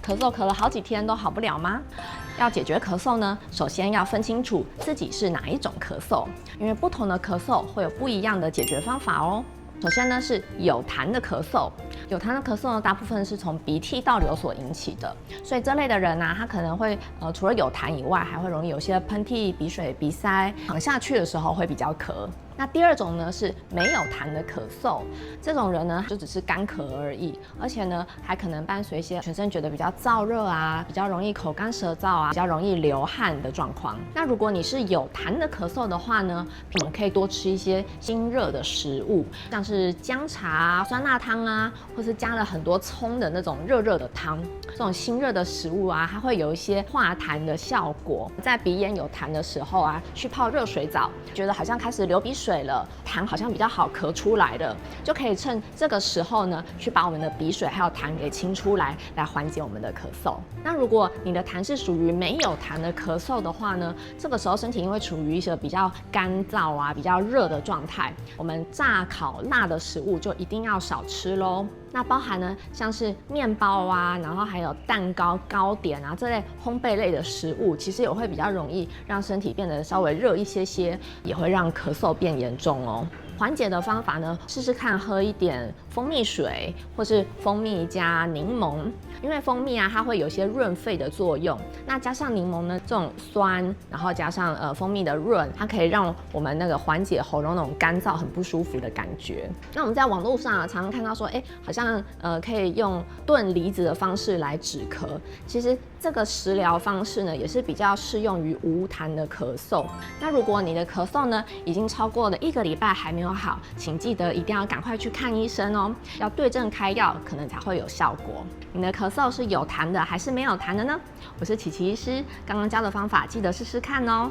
咳嗽咳了好几天都好不了吗？要解决咳嗽呢，首先要分清楚自己是哪一种咳嗽，因为不同的咳嗽会有不一样的解决方法哦。首先呢是有痰的咳嗽，有痰的咳嗽呢，大部分是从鼻涕倒流所引起的，所以这类的人呢，他可能会除了有痰以外，还会容易有些喷嚏、鼻水、鼻塞，躺下去的时候会比较咳。那第二种呢是没有痰的咳嗽，这种人呢就只是干咳而已，而且呢还可能伴随一些全身觉得比较燥热啊，比较容易口干舌燥啊，比较容易流汗的状况。那如果你是有痰的咳嗽的话呢，我们可以多吃一些辛热的食物，像是姜茶啊、酸辣汤啊，或是加了很多葱的那种热热的汤。这种辛热的食物啊，它会有一些化痰的效果。在鼻炎有痰的时候啊，去泡热水澡，觉得好像开始流鼻水了，痰好像比较好咳出来了，就可以趁这个时候呢，去把我们的鼻水还有痰给清出来，来缓解我们的咳嗽。那如果你的痰是属于没有痰的咳嗽的话呢，这个时候身体因为处于一个比较干燥啊、比较热的状态，我们炸、烤、辣的食物就一定要少吃咯。那包含呢，像是面包啊，然后还有蛋糕、糕点啊这类烘焙类的食物，其实也会比较容易让身体变得稍微热一些，也会让咳嗽变严重哦。缓解的方法呢，试试看喝一点蜂蜜水，或是蜂蜜加柠檬，因为蜂蜜啊，它会有些润肺的作用。那加上柠檬呢，这种酸，然后加上蜂蜜的润，它可以让我们那个缓解喉咙那种干燥、很不舒服的感觉。那我们在网络上啊，常常看到说，好像可以用炖梨子的方式来止咳。其实这个食疗方式呢，也是比较适用于无痰的咳嗽。那如果你的咳嗽呢，已经超过了1个礼拜还没有好，请记得一定要赶快去看医生哦，要对症开药，可能才会有效果。你的咳嗽是有痰的还是没有痰的呢？我是琪琪医师，刚刚教的方法记得试试看哦。